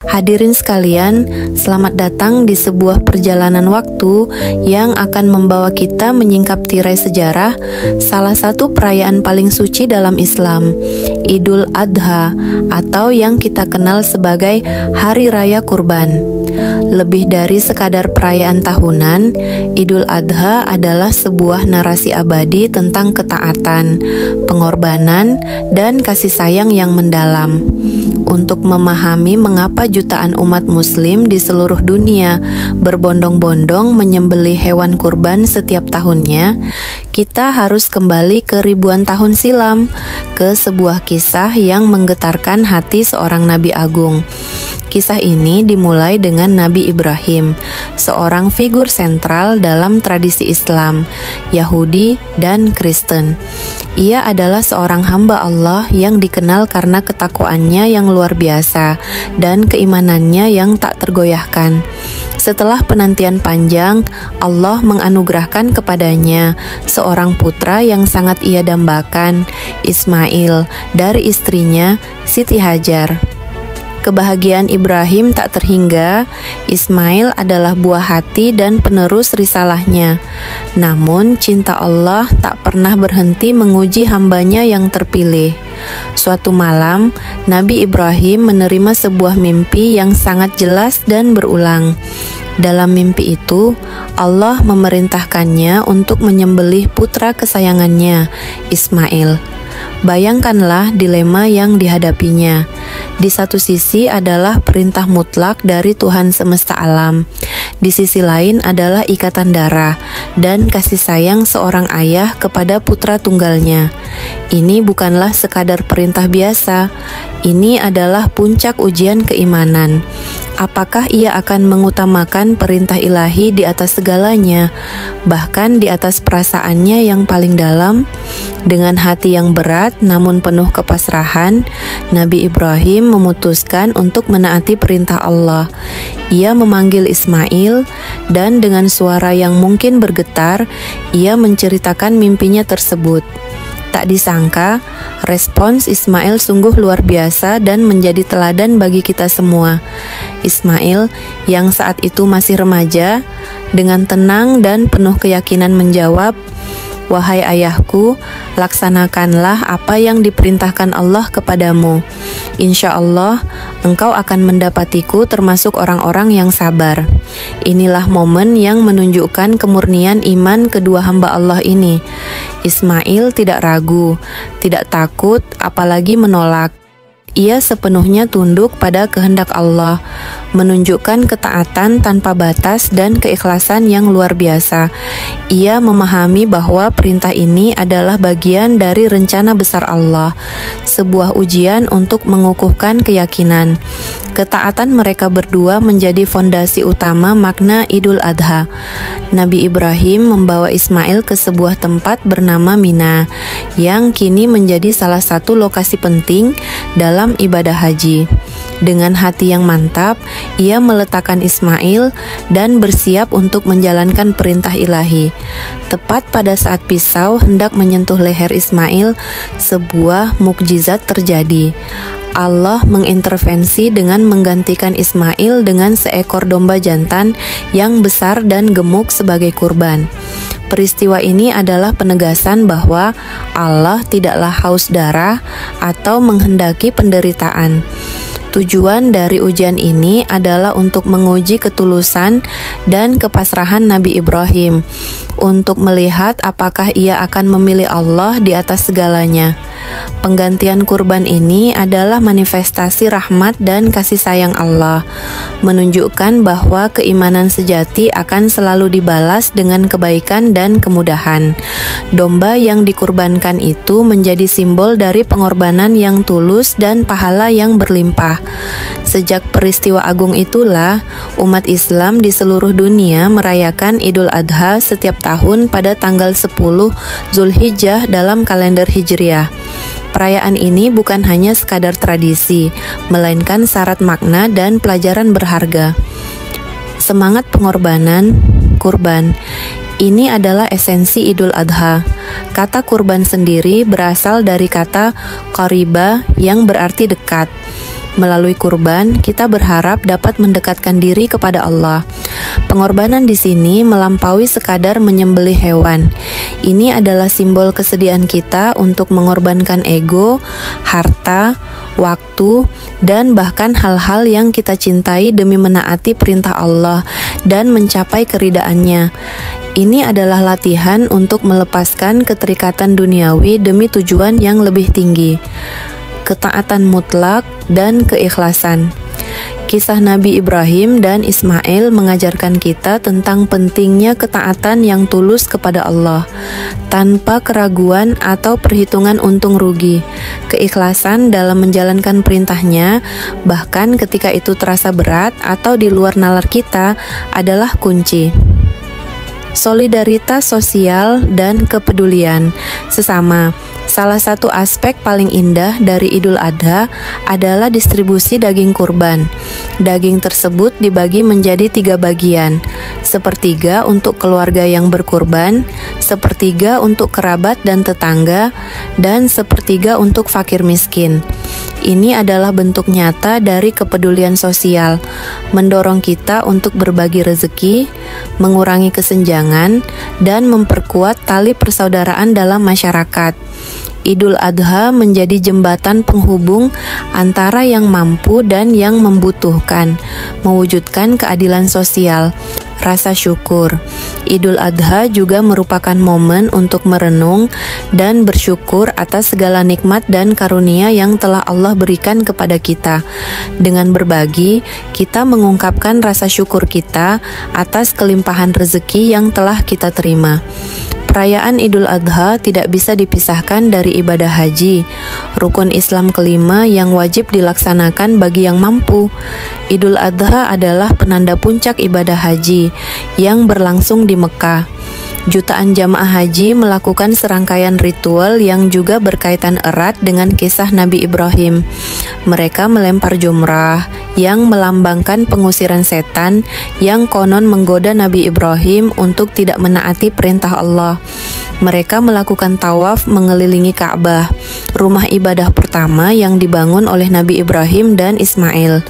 Hadirin sekalian, selamat datang di sebuah perjalanan waktu yang akan membawa kita menyingkap tirai sejarah salah satu perayaan paling suci dalam Islam, Idul Adha, atau yang kita kenal sebagai Hari Raya Kurban. Lebih dari sekadar perayaan tahunan, Idul Adha adalah sebuah narasi abadi tentang ketaatan, pengorbanan, dan kasih sayang yang mendalam. Untuk memahami mengapa jutaan umat muslim di seluruh dunia berbondong-bondong menyembelih hewan kurban setiap tahunnya, kita harus kembali ke ribuan tahun silam, ke sebuah kisah yang menggetarkan hati seorang nabi agung. Kisah ini dimulai dengan Nabi Ibrahim, seorang figur sentral dalam tradisi Islam, Yahudi, dan Kristen. Ia adalah seorang hamba Allah yang dikenal karena ketakwaannya yang luar biasa dan keimanannya yang tak tergoyahkan. Setelah penantian panjang, Allah menganugerahkan kepadanya seorang putra yang sangat ia dambakan, Ismail, dari istrinya Siti Hajar. Kebahagiaan Ibrahim tak terhingga. Ismail adalah buah hati dan penerus risalahnya. Namun cinta Allah tak pernah berhenti menguji hambanya yang terpilih. Suatu malam, Nabi Ibrahim menerima sebuah mimpi yang sangat jelas dan berulang. Dalam mimpi itu, Allah memerintahkannya untuk menyembelih putra kesayangannya, Ismail. Bayangkanlah dilema yang dihadapinya. Di satu sisi adalah perintah mutlak dari Tuhan semesta alam. Di sisi lain adalah ikatan darah dan kasih sayang seorang ayah kepada putra tunggalnya. Ini bukanlah sekadar perintah biasa. Ini adalah puncak ujian keimanan. Apakah ia akan mengutamakan perintah ilahi di atas segalanya, bahkan di atas perasaannya yang paling dalam? Dengan hati yang berat namun penuh kepasrahan, Nabi Ibrahim memutuskan untuk menaati perintah Allah. Ia memanggil Ismail dan dengan suara yang mungkin bergetar, ia menceritakan mimpinya tersebut. Tak disangka, respons Ismail sungguh luar biasa dan menjadi teladan bagi kita semua. Ismail, yang saat itu masih remaja, dengan tenang dan penuh keyakinan menjawab, "Wahai ayahku, laksanakanlah apa yang diperintahkan Allah kepadamu. Insya Allah, engkau akan mendapatiku termasuk orang-orang yang sabar." Inilah momen yang menunjukkan kemurnian iman kedua hamba Allah ini. Ismail tidak ragu, tidak takut, apalagi menolak. Ia sepenuhnya tunduk pada kehendak Allah, menunjukkan ketaatan tanpa batas dan keikhlasan yang luar biasa. Ia memahami bahwa perintah ini adalah bagian dari rencana besar Allah, sebuah ujian untuk mengukuhkan keyakinan. Ketaatan mereka berdua menjadi fondasi utama makna Idul Adha. Nabi Ibrahim membawa Ismail ke sebuah tempat bernama Mina, yang kini menjadi salah satu lokasi penting dalam ibadah haji. Dengan hati yang mantap, ia meletakkan Ismail dan bersiap untuk menjalankan perintah ilahi. Tepat pada saat pisau hendak menyentuh leher Ismail, sebuah mukjizat terjadi. Allah mengintervensi dengan menggantikan Ismail dengan seekor domba jantan yang besar dan gemuk sebagai kurban. Peristiwa ini adalah penegasan bahwa Allah tidaklah haus darah atau menghendaki penderitaan. Tujuan dari ujian ini adalah untuk menguji ketulusan dan kepasrahan Nabi Ibrahim, untuk melihat apakah ia akan memilih Allah di atas segalanya. Penggantian kurban ini adalah manifestasi rahmat dan kasih sayang Allah, menunjukkan bahwa keimanan sejati akan selalu dibalas dengan kebaikan dan kemudahan. Domba yang dikurbankan itu menjadi simbol dari pengorbanan yang tulus dan pahala yang berlimpah. Sejak peristiwa agung itulah, umat Islam di seluruh dunia merayakan Idul Adha setiap tahun pada tanggal 10 Zulhijjah dalam kalender Hijriah. Perayaan ini bukan hanya sekadar tradisi, melainkan syarat makna dan pelajaran berharga. Semangat pengorbanan, kurban. Ini adalah esensi Idul Adha. Kata kurban sendiri berasal dari kata qariba yang berarti dekat. Melalui kurban, kita berharap dapat mendekatkan diri kepada Allah. Pengorbanan di sini melampaui sekadar menyembelih hewan. Ini adalah simbol kesediaan kita untuk mengorbankan ego, harta, waktu, dan bahkan hal-hal yang kita cintai demi menaati perintah Allah dan mencapai keridhaannya. Ini adalah latihan untuk melepaskan keterikatan duniawi demi tujuan yang lebih tinggi, ketaatan mutlak dan keikhlasan. Kisah Nabi Ibrahim dan Ismail mengajarkan kita tentang pentingnya ketaatan yang tulus kepada Allah, tanpa keraguan atau perhitungan untung rugi. Keikhlasan dalam menjalankan perintahnya, bahkan ketika itu terasa berat atau di luar nalar kita, adalah kunci. Solidaritas sosial dan kepedulian sesama. Salah satu aspek paling indah dari Idul Adha adalah distribusi daging kurban. Daging tersebut dibagi menjadi 3 bagian, sepertiga untuk keluarga yang berkurban, sepertiga untuk kerabat dan tetangga, dan sepertiga untuk fakir miskin. Ini adalah bentuk nyata dari kepedulian sosial, mendorong kita untuk berbagi rezeki, mengurangi kesenjangan, dan memperkuat tali persaudaraan dalam masyarakat. Idul Adha menjadi jembatan penghubung antara yang mampu dan yang membutuhkan, mewujudkan keadilan sosial, rasa syukur. Idul Adha juga merupakan momen untuk merenung dan bersyukur atas segala nikmat dan karunia yang telah Allah berikan kepada kita. Dengan berbagi, kita mengungkapkan rasa syukur kita atas kelimpahan rezeki yang telah kita terima. Perayaan Idul Adha tidak bisa dipisahkan dari ibadah haji, rukun Islam kelima yang wajib dilaksanakan bagi yang mampu. Idul Adha adalah penanda puncak ibadah haji yang berlangsung di Mekah. Jutaan jamaah haji melakukan serangkaian ritual yang juga berkaitan erat dengan kisah Nabi Ibrahim. Mereka melempar jumrah yang melambangkan pengusiran setan yang konon menggoda Nabi Ibrahim untuk tidak menaati perintah Allah. Mereka melakukan tawaf mengelilingi Ka'bah, rumah ibadah pertama yang dibangun oleh Nabi Ibrahim dan Ismail.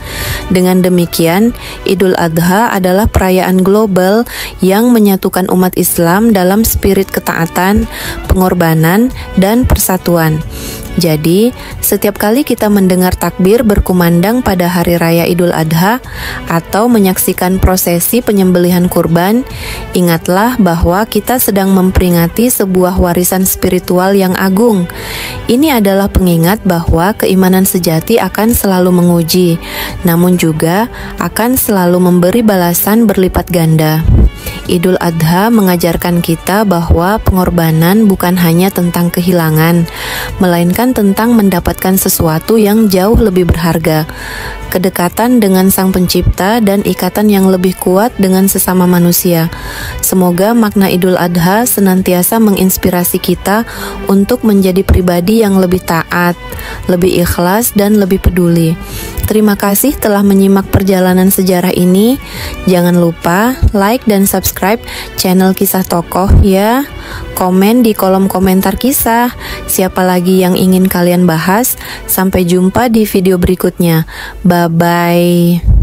Dengan demikian, Idul Adha adalah perayaan global yang menyatukan umat Islam dalam spirit ketaatan, pengorbanan, dan persatuan. Jadi, setiap kali kita mendengar takbir berkumandang pada hari raya Idul Adha atau menyaksikan prosesi penyembelihan kurban, ingatlah bahwa kita sedang memperingati sebuah warisan spiritual yang agung. Ini adalah pengingat bahwa keimanan sejati akan selalu menguji, namun juga akan selalu memberi balasan berlipat ganda. Idul Adha mengajarkan kita bahwa pengorbanan bukan hanya tentang kehilangan, melainkan tentang mendapatkan sesuatu yang jauh lebih berharga, kedekatan dengan Sang Pencipta, dan ikatan yang lebih kuat dengan sesama manusia. Semoga makna Idul Adha senantiasa menginspirasi kita untuk menjadi pribadi yang lebih taat, lebih ikhlas, dan lebih peduli. Terima kasih telah menyimak perjalanan sejarah ini. Jangan lupa like dan subscribe channel Kisah Tokoh ya. Komen di kolom komentar kisah siapa lagi yang ingin kalian bahas. Sampai jumpa di video berikutnya. Bye-bye.